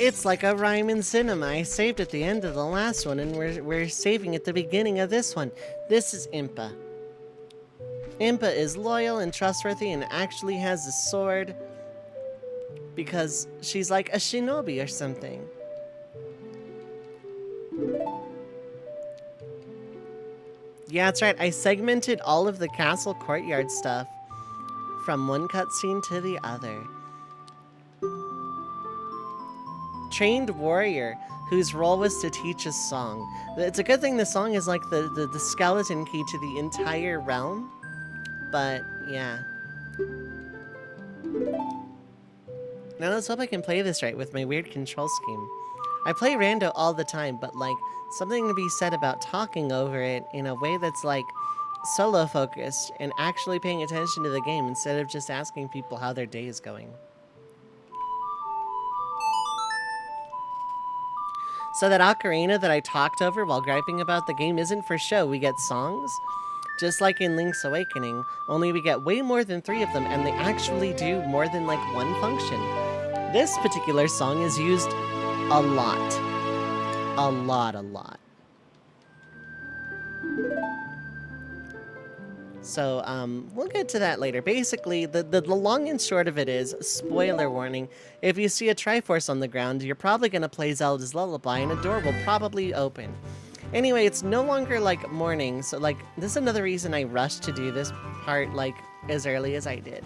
It's like a rhyme in cinema. I saved at the end of the last one, and we're saving at the beginning of this one. This is Impa. Impa is loyal and trustworthy and actually has a sword because she's like a shinobi or something. Yeah, that's right. I segmented all of the castle courtyard stuff from one cutscene to the other. Trained warrior whose role was to teach a song. It's a good thing the song is like the skeleton key to the entire realm. But, yeah. Now let's hope I can play this right with my weird control scheme. I play rando all the time, but like, something to be said about talking over it in a way that's like solo focused and actually paying attention to the game instead of just asking people how their day is going. So that ocarina that I talked over while griping about the game isn't for show. We get songs, just like in Link's Awakening, only we get way more than 3 of them, and they actually do more than like one function. This particular song is used a lot. A lot. So, we'll get to that later. Basically, the long and short of it is, spoiler warning, if you see a Triforce on the ground, you're probably gonna play Zelda's Lullaby and a door will probably open. Anyway, it's no longer, like, morning, so, like, this is another reason I rushed to do this part, like, as early as I did.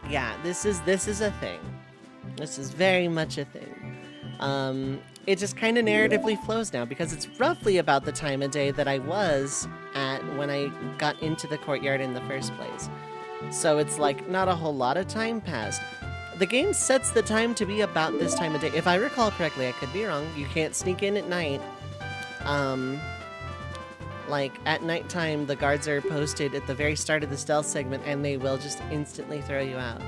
Yeah, this is a thing. This is very much a thing. It just kind of narratively flows now because it's roughly about the time of day that I was at when I got into the courtyard in the first place. So it's like not a whole lot of time passed. The game sets the time to be about this time of day. If I recall correctly, I could be wrong. You can't sneak in at night. Like at nighttime, the guards are posted at the very start of the stealth segment and they will just instantly throw you out.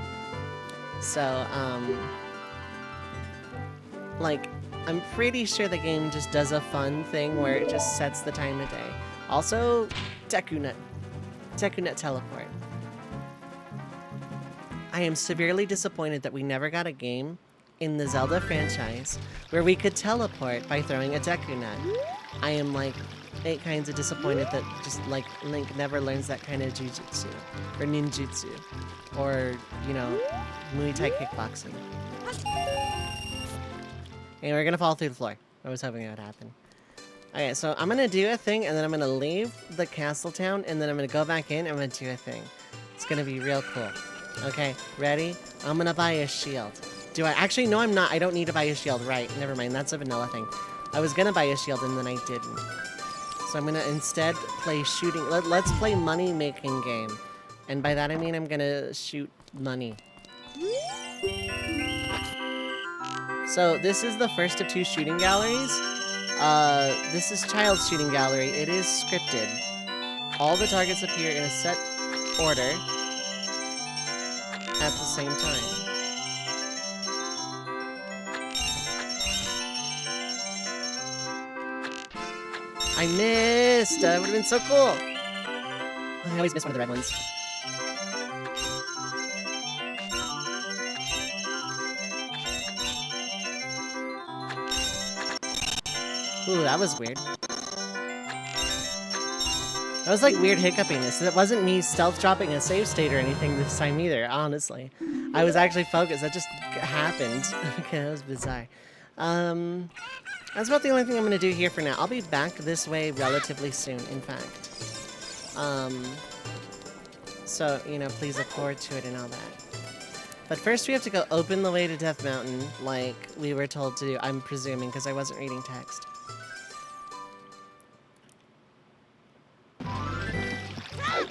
So, like, I'm pretty sure the game just does a fun thing where it just sets the time of day. Also, Deku Nut teleport. I am severely disappointed that we never got a game in the Zelda franchise where we could teleport by throwing a Deku Nut. I am like 8 kinds of disappointed that just like Link never learns that kind of jujutsu or ninjutsu or, you know, Muay Thai kickboxing. And we're gonna fall through the floor. I was hoping that would happen. Okay, so I'm gonna do a thing, and then I'm gonna leave the castle town, and then I'm gonna go back in, and I'm gonna do a thing. It's gonna be real cool. Okay, ready? I'm gonna buy a shield. Do I? Actually, no, I'm not. I don't need to buy a shield. Right, never mind. That's a vanilla thing. I was gonna buy a shield, and then I didn't. So I'm gonna instead play shooting. Let's play money-making game. And by that I mean I'm gonna shoot money. So this is the first of 2 shooting galleries. This is Child's shooting gallery. It is scripted. All the targets appear in a set order at the same time. I missed! That would have been so cool! I always miss one of the red ones. Ooh, that was weird. That was like weird hiccupiness. It wasn't me stealth dropping a save state or anything this time either, honestly. I was actually focused. That just happened. Okay, that was bizarre. That's about the only thing I'm going to do here for now. I'll be back this way relatively soon, in fact. So, you know, please look forward to it and all that. But first we have to go open the way to Death Mountain, like we were told to do, I'm presuming, because I wasn't reading text.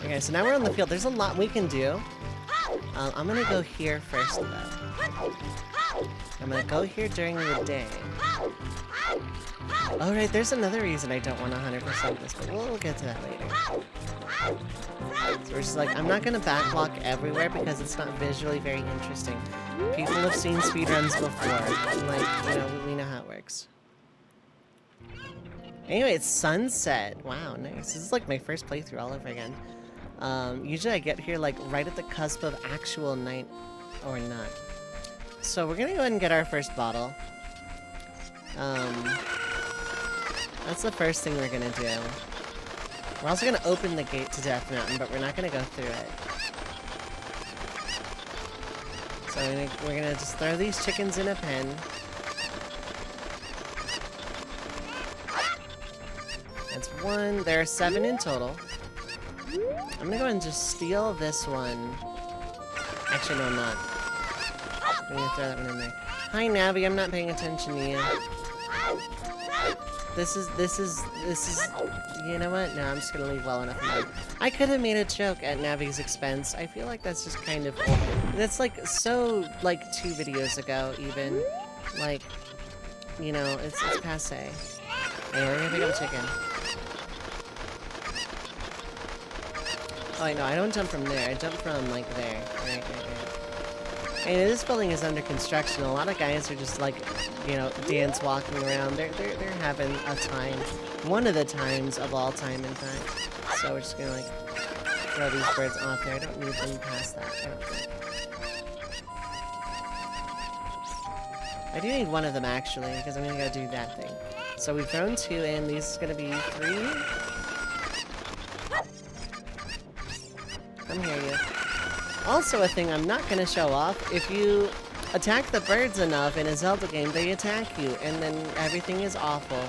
Okay, so now we're on the field. There's a lot we can do. I'm gonna go here first, though. I'm gonna go here during the day. Oh, right, there's another reason I don't want to 100% this, but we'll get to that later. So we're just like, I'm not gonna backlog everywhere because it's not visually very interesting. People have seen speedruns before. Like, you know, we know how it works. Anyway, it's sunset. Wow, nice. This is like my first playthrough all over again. Usually I get here like right at the cusp of actual night or not. So we're gonna go ahead and get our first bottle. That's the first thing we're gonna do. We're also gonna open the gate to Death Mountain, but we're not gonna go through it. So we're gonna just throw these chickens in a pen. That's one. There are 7 in total. I'm gonna go ahead and just steal this one. Actually, no, I'm not. I'm gonna throw that one in there. Hi, Navi. I'm not paying attention to you. This is, you know what? No, I'm just gonna leave well enough alone. I could have made a joke at Navi's expense. I feel like that's just kind of, that's like so, like 2 videos ago even. Like, you know, it's passe. Anyway, we're gonna pick up a chicken. Oh, wait, no, I don't jump from there. I jump from, like, there. Right. And this building is under construction. A lot of guys are just, like, you know, dance walking around. They're having a time. One of the times of all time, in fact. So we're just gonna, like, throw these birds off there. I don't need them past that, I don't think. I do need one of them, actually, because I'm gonna go do that thing. So we've thrown 2 in. These is gonna be 3. Come here, you. Also a thing I'm not gonna show off, if you attack the birds enough in a Zelda game, they attack you, and then everything is awful.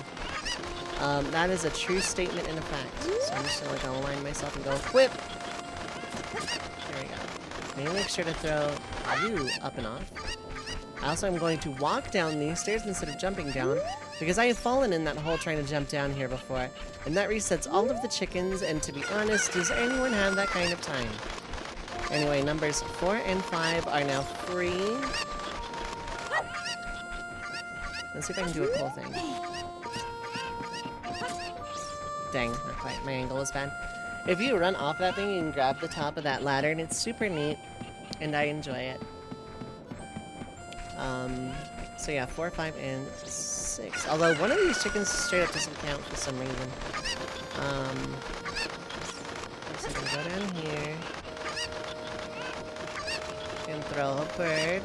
That is a true statement and a fact. So I'm just gonna like align myself and go whip! There we go. Let me make sure to throw you up and off. Also, I'm going to walk down these stairs instead of jumping down, because I have fallen in that hole trying to jump down here before, and that resets all of the chickens, and to be honest, does anyone have that kind of time? Anyway, numbers 4 and 5 are now free. Let's see if I can do a cool thing. Dang, not quite. My angle is bad. If you run off that thing, you can grab the top of that ladder, and it's super neat, and I enjoy it. So yeah, 4, 5, and 6. Although one of these chickens straight up doesn't count for some reason. So I can go down here. And throw a bird.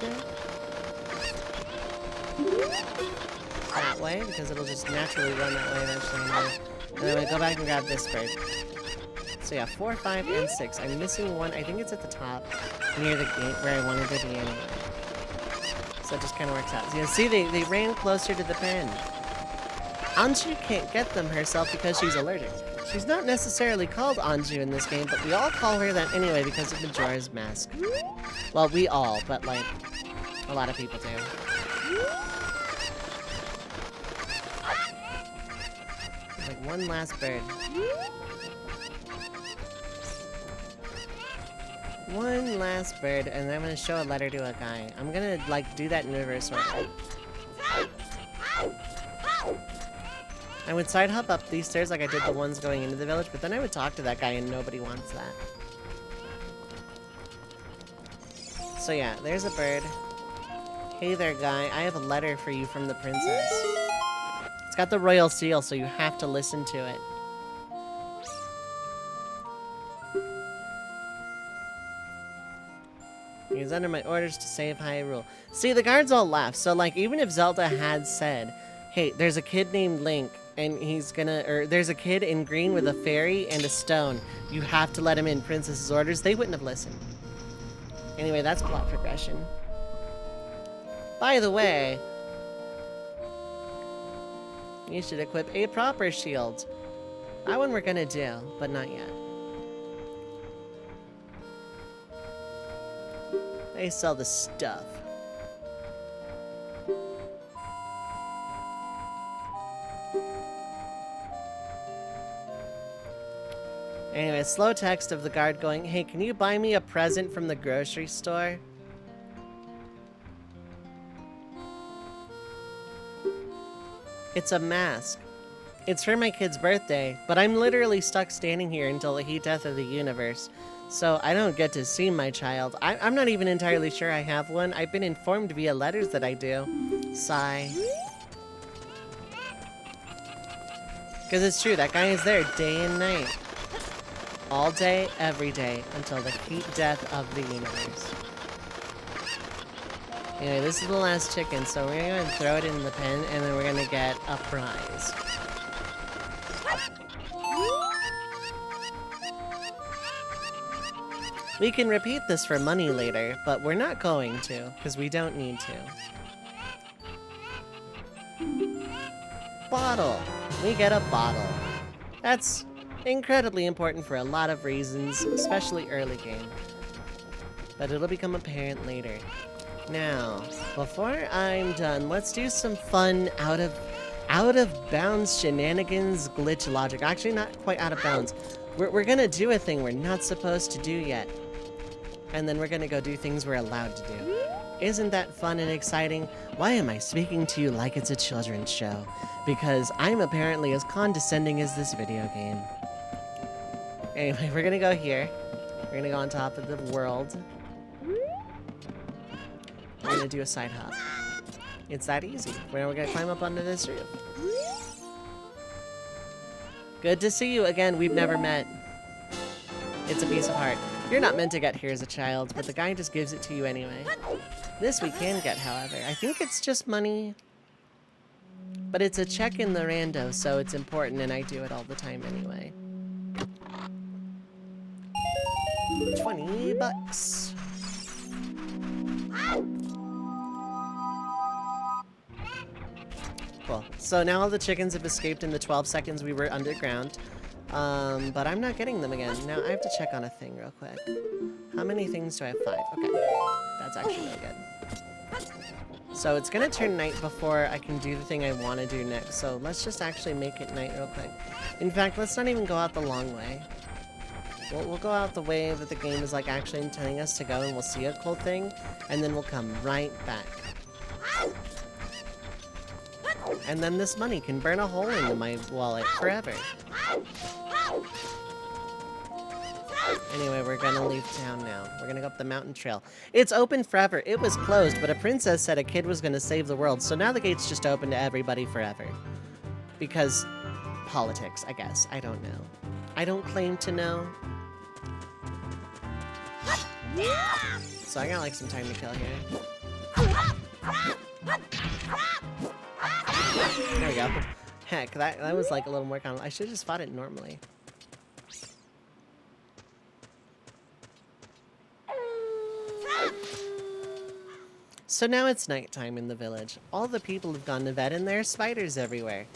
That way, because it'll just naturally run that way eventually anyway. And then we go back and grab this bird. So yeah, 4, 5, and 6. I'm missing one. I think it's at the top, near the gate where I wanted to be anyway. So it just kind of works out. So you see, they ran closer to the pen. Anju can't get them herself because she's allergic. She's not necessarily called Anju in this game, but we all call her that anyway because of Majora's Mask. Well, we all, but like, a lot of people do. Like one last bird. One last bird, and then I'm gonna show a letter to a guy. I'm gonna, like, do that in reverse order. I would side hop up these stairs like I did the ones going into the village, but then I would talk to that guy and nobody wants that. So yeah, there's a bird. Hey there, guy. I have a letter for you from the princess. It's got the royal seal, so you have to listen to it. He's under my orders to save Hyrule. See, the guards all laugh. So, like, even if Zelda had said, hey, there's a kid named Link, and he's gonna, or there's a kid in green with a fairy and a stone, you have to let him in, princess's orders, they wouldn't have listened. Anyway, that's plot progression. By the way, you should equip a proper shield. That one we're gonna do, but not yet. They sell the stuff. Anyway, slow text of the guard going, hey, can you buy me a present from the grocery store? It's a mask. It's for my kid's birthday, but I'm literally stuck standing here until the heat death of the universe. So I don't get to see my child. I'm not even entirely sure I have one. I've been informed via letters that I do. Sigh. Because it's true, that guy is there day and night. All day, every day, until the heat death of the universe. Anyway, this is the last chicken, so we're gonna throw it in the pen, and then we're gonna get a prize. We can repeat this for money later, but we're not going to, because we don't need to. Bottle. We get a bottle. That's incredibly important for a lot of reasons, especially early game. But it'll become apparent later. Now, before I'm done, let's do some fun out of bounds shenanigans glitch logic. Actually, not quite out of bounds. We're gonna do a thing we're not supposed to do yet. And then we're gonna go do things we're allowed to do. Isn't that fun and exciting? Why am I speaking to you like it's a children's show? Because I'm apparently as condescending as this video game. Anyway, we're gonna go here. We're gonna go on top of the world. We're gonna do a side hop. It's that easy. We're gonna climb up onto this roof. Good to see you again. We've never met. It's a piece of heart. You're not meant to get here as a child, but the guy just gives it to you anyway. This we can get, however. I think it's just money. But it's a check in the rando, so it's important, and I do it all the time anyway. 20 bucks. Cool. So now all the chickens have escaped in the 12 seconds we were underground. But I'm not getting them again. Now I have to check on a thing real quick. How many things do I have? 5. Okay. That's actually really good. So it's gonna turn night before I can do the thing I want to do next. So let's just actually make it night real quick. In fact, let's not even go out the long way. We'll go out the way that the game is like actually intending us to go, and we'll see a cool thing, and then we'll come right back. And then this money can burn a hole into my wallet forever. Anyway, we're gonna leave town now. We're gonna go up the mountain trail. It's open forever. It was closed, but a princess said a kid was gonna save the world, so now the gate's just open to everybody forever. Because politics, I guess. I don't know. I don't claim to know. So I got like some time to kill here. There we go. Heck, that was like a little more complicated. I should have just fought it normally. So now it's nighttime in the village. All the people have gone to bed and there are spiders everywhere.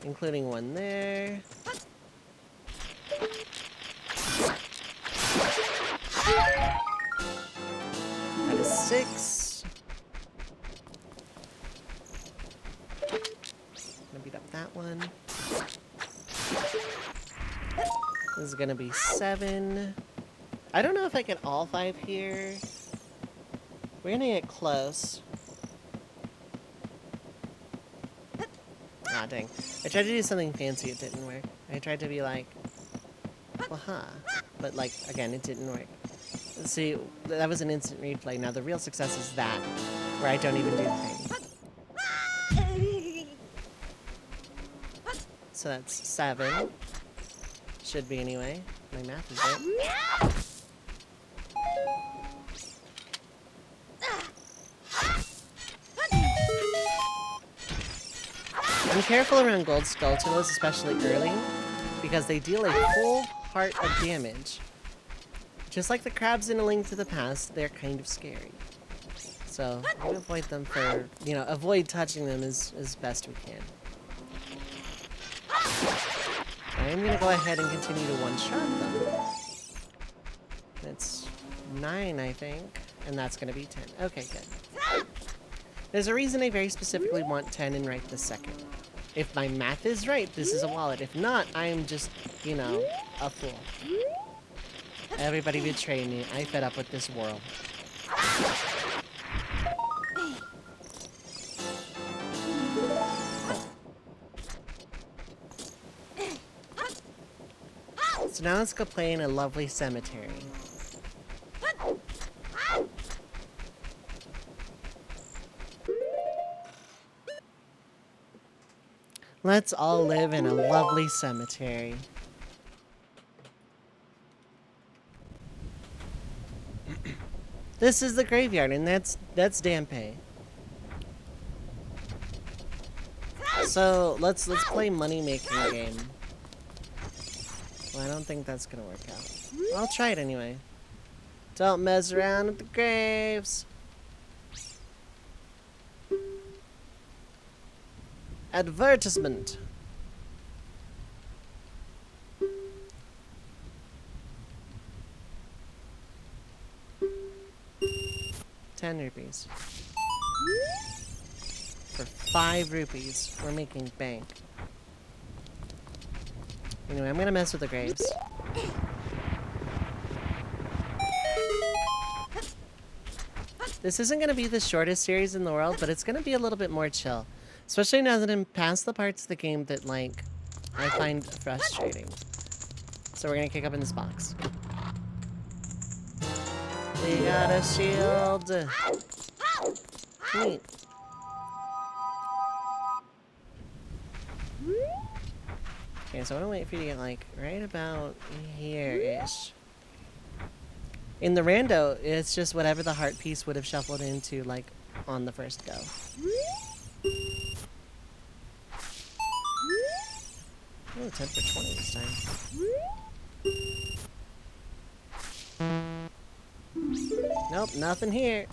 Including one there. That is 6. Gonna beat up that one. This is gonna be 7. I don't know if I get all 5 here. We're gonna get close. Ah, dang. I tried to do something fancy, it didn't work. I tried to be like, well, huh. But like, again, it didn't work. See, that was an instant replay. Now the real success is that, where I don't even do the thing. So that's 7. Should be anyway. My math is right. I'm careful around gold skull turtles, especially early, because they deal a full heart of damage. Just like the crabs in A Link to the Past, they're kind of scary. So, I'm gonna avoid them for, you know, avoid touching them as best we can. I'm gonna go ahead and continue to one-shot them. That's 9, I think, and that's gonna be 10. Okay, good. There's a reason I very specifically want 10 and right this second. If my math is right, this is a wallet. If not, I am just, you know, a fool. Everybody betrayed me. I fed up with this world. So now let's go play in a lovely cemetery. Let's all live in a lovely cemetery. This is the graveyard, and that's Dampé. So let's play money-making game. Well, I don't think that's gonna work out. I'll try it anyway. Don't mess around with the graves. Advertisement. ₹10. For 5 rupees, we're making bank. Anyway, I'm gonna mess with the graves. This isn't gonna be the shortest series in the world, but it's gonna be a little bit more chill. Especially now that I'm past the parts of the game that, like, I find frustrating. So we're gonna kick up in this box. We got a shield. Neat. Okay, so I want to wait for you to get, like, right about here-ish. In the rando, it's just whatever the heart piece would have shuffled into, like, on the first go. Oh, 10 for 20 this time. Nope, nothing here.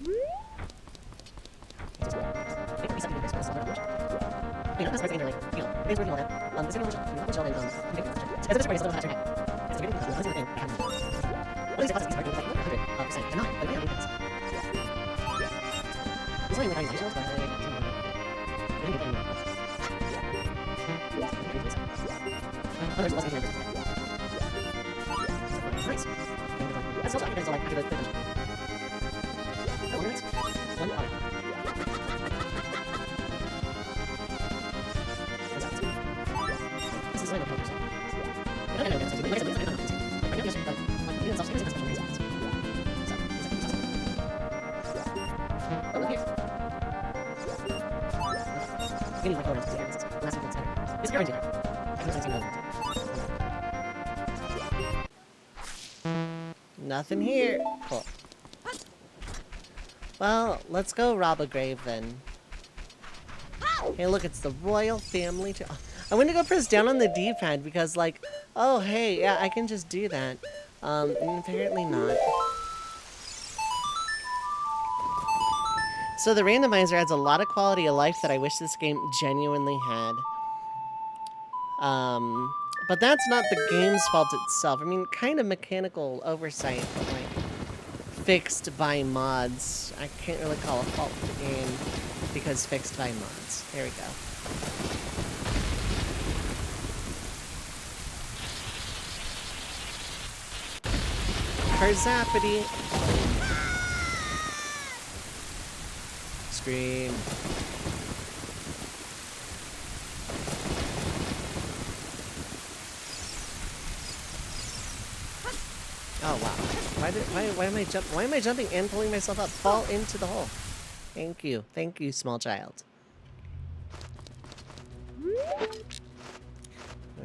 Nothing here. Cool. Well, let's go rob a grave then. Hey, look, it's the royal family. I went to go press down on the D-pad because, like, oh, hey, yeah, I can just do that. And apparently not. So the randomizer adds a lot of quality of life that I wish this game genuinely had. But that's not the game's fault itself. I mean, kind of mechanical oversight, but, like, fixed by mods. I can't really call a fault to the game because fixed by mods. There we go. Zappity. Scream. Oh wow. Why am I jumping and pulling myself up? Fall into the hole. Thank you. Thank you, small child. We're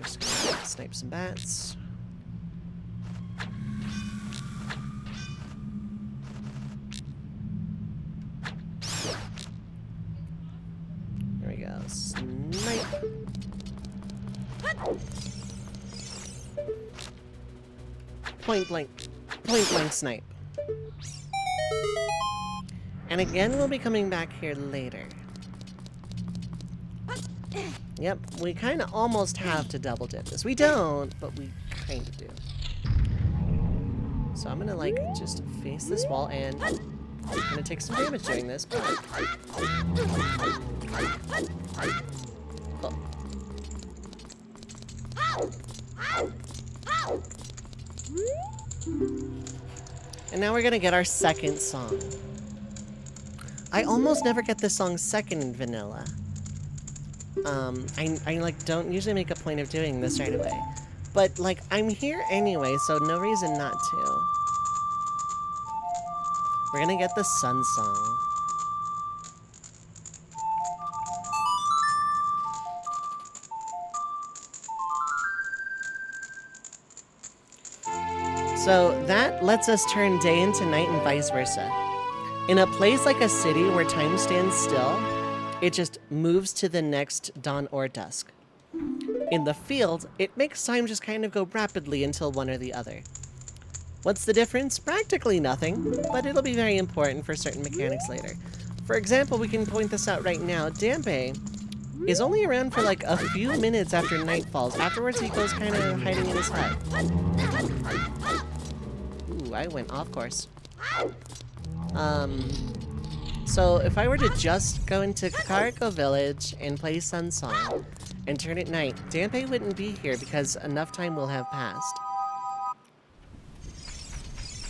just gonna snipe some bats. There we go. Snipe. Point blank snipe. And again, we'll be coming back here later. Yep, we kind of almost have to double dip this. We don't, but we kind of do. So I'm gonna, like, just face this wall, and I'm gonna take some damage doing this, but... Oh. And now we're gonna get our second song. I almost never get this song second in vanilla. I like don't usually make a point of doing this right away. But like I'm here anyway, so no reason not to. We're gonna get the sun song. So that lets us turn day into night and vice versa. In a place like a city where time stands still, it just moves to the next dawn or dusk. In the field, it makes time just kind of go rapidly until one or the other. What's the difference? Practically nothing, but it'll be very important for certain mechanics later. For example, we can point this out right now. Dampe is only around for like a few minutes after night falls. Afterwards, he goes kind of hiding in his hut. Ooh, I went off course. So if I were to just go into Kakariko Village and play Sun Song and turn it night, Dampe wouldn't be here because enough time will have passed.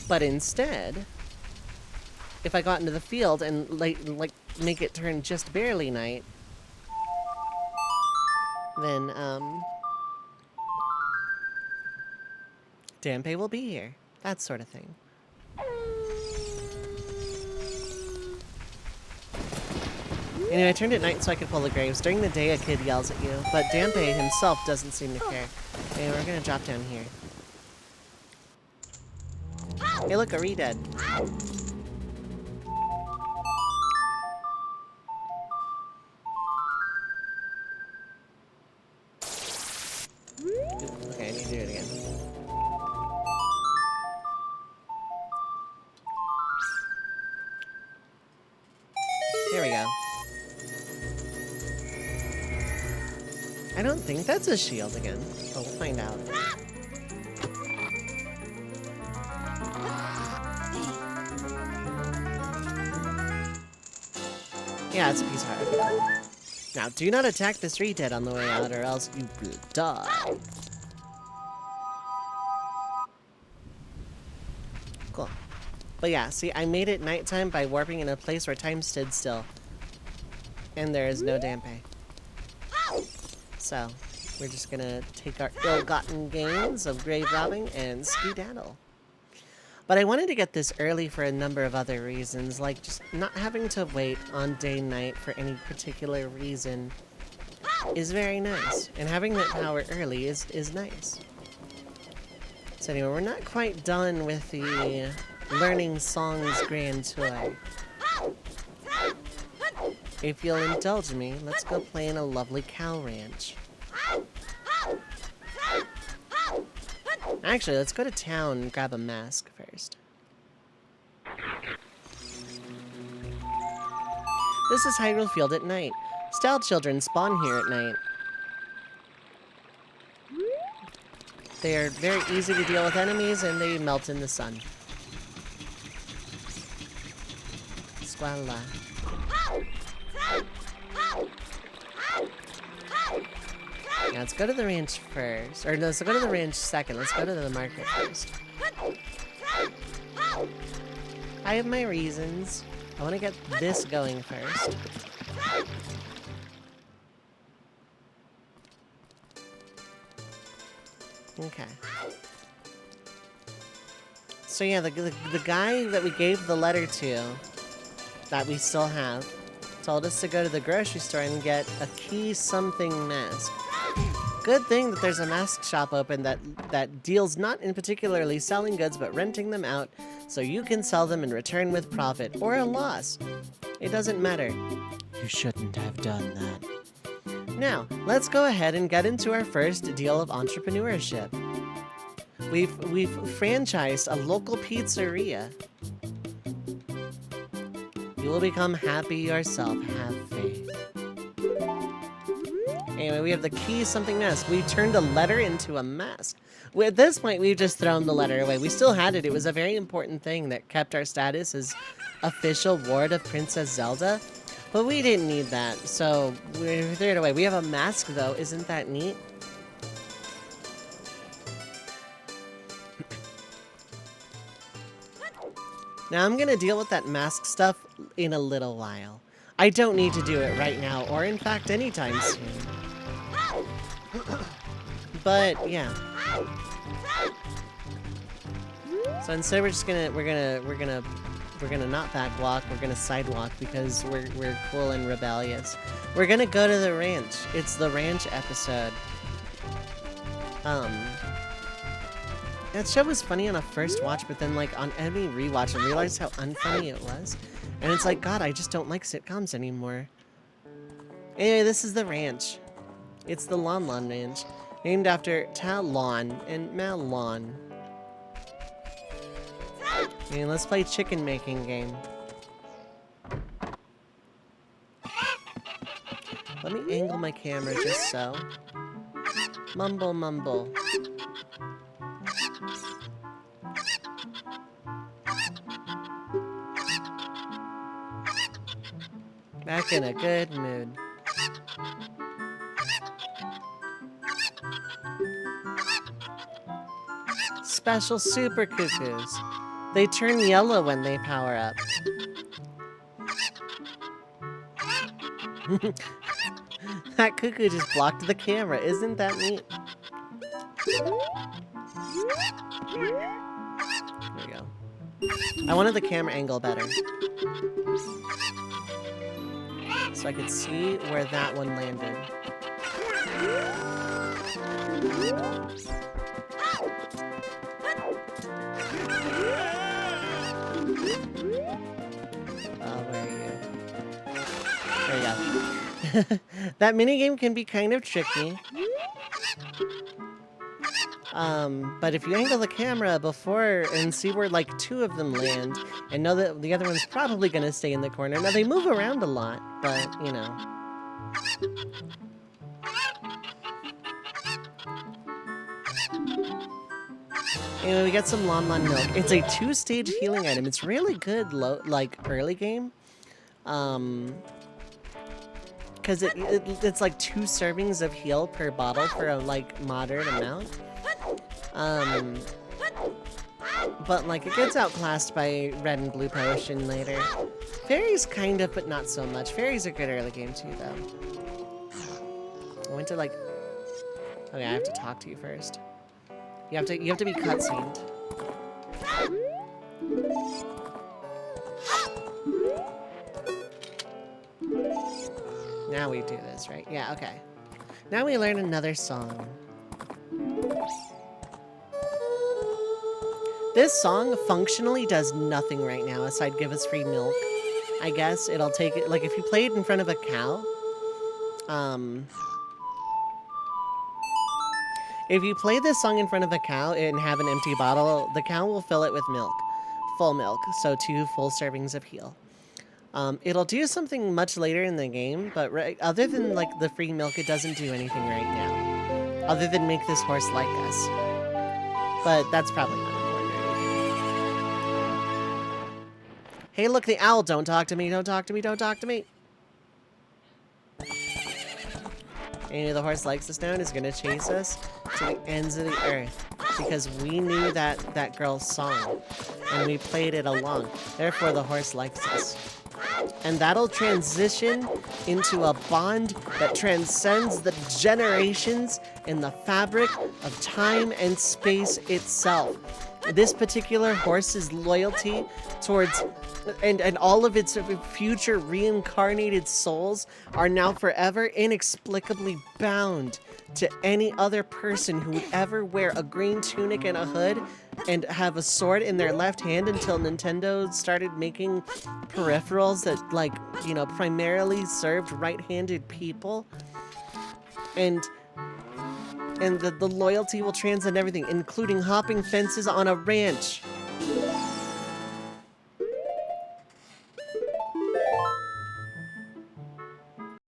But instead, if I got into the field and like make it turn just barely night, then Dampe will be here. That sort of thing. Anyway, I turned it night so I could pull the graves. During the day, a kid yells at you, but Dampe himself doesn't seem to care. Anyway, we're gonna drop down here. Hey, look, a re-dead. Okay, I need to do it again. There we go. I don't think that's a shield again, but we'll find out. Yeah, it's a piece of heart. Now, do not attack this re-dead on the way out, or else you will die. Cool. But yeah, see, I made it nighttime by warping in a place where time stood still. And there is no Dampe. So, we're just gonna take our ill-gotten gains of grave robbing and skedaddle. But I wanted to get this early for a number of other reasons, like just not having to wait on day-night for any particular reason is very nice. And having that power early is nice. So anyway, we're not quite done with the learning songs grand tour. If you'll indulge me, let's go play in a lovely cow ranch. Actually, let's go to town and grab a mask first. This is Hyrule Field at night. Stout children spawn here at night. They are very easy to deal with enemies and they melt in the sun. Squalla. Yeah, let's go to the ranch first. Or no, let's go to the ranch second. Let's go to the market first. I have my reasons. I want to get this going first. Okay. So yeah, the guy that we gave the letter to, that we still have, told us to go to the grocery store and get a key something mask. Good thing that there's a mask shop open that deals not in particularly selling goods, but renting them out, so you can sell them and return with profit, or a loss. It doesn't matter. You shouldn't have done that. Now, let's go ahead and get into our first deal of entrepreneurship. We've franchised a local pizzeria. You will become happy yourself, have faith. Anyway, we have the key something mask. We turned a letter into a mask. At this point, we've just thrown the letter away. We still had it. It was a very important thing that kept our status as official ward of Princess Zelda. But we didn't need that, so we threw it away. We have a mask, though. Isn't that neat? Now, I'm going to deal with that mask stuff in a little while. I don't need to do it right now, or in fact, anytime soon. But, yeah. So instead we're just gonna, we're gonna not back walk, we're gonna sidewalk because we're cool and rebellious. We're gonna go to the ranch. It's the ranch episode. That show was funny on a first watch, but then like on any rewatch, I realized how unfunny it was. And it's like, God, I just don't like sitcoms anymore. Anyway, this is the ranch. It's the Lon Lon Ranch, named after Talon and Malon. And let's play chicken making game. Let me angle my camera just so. Mumble, mumble. Back in a good mood. Special super cuckoos. They turn yellow when they power up. That cuckoo just blocked the camera. Isn't that neat? There we go. I wanted the camera angle better. So I could see where that one landed. Where are you? There you go. That minigame can be kind of tricky. But if you angle the camera before and see where like 2 of them land, and know that the other one's probably gonna stay in the corner. Now they move around a lot, but you know. Anyway, we got some Lon Lon milk. It's a 2-stage healing item. It's really good, like early game. Because it's like 2 servings of heal per bottle for a like moderate amount. But like it gets outclassed by red and blue potion later. Fairies kind of, but not so much. Fairies are good early game too, though. I went to like. Okay, I have to talk to you first. You have to be cutscened. Now we do this, right? Yeah, okay. Now we learn another song. This song functionally does nothing right now aside give us free milk. I guess it'll take it, like if you play it in front of a cow, if you play this song in front of a cow and have an empty bottle, the cow will fill it with milk. Full milk, so 2 full servings of heal. It'll do something much later in the game, but other than like the free milk, it doesn't do anything right now. Other than make this horse like us. But that's probably not important. Hey, look, the owl, don't talk to me, don't talk to me, don't talk to me. Anyway, the horse likes us now and is gonna chase us to the ends of the earth. Because we knew that girl's song. And we played it along. Therefore, the horse likes us. And that'll transition into a bond that transcends the generations in the fabric of time and space itself. This particular horse's loyalty towards and all of its future reincarnated souls are now forever inexplicably bound to any other person who would ever wear a green tunic and a hood and have a sword in their left hand until Nintendo started making peripherals that, like, you know, primarily served right-handed people. And the loyalty will transcend everything, including hopping fences on a ranch.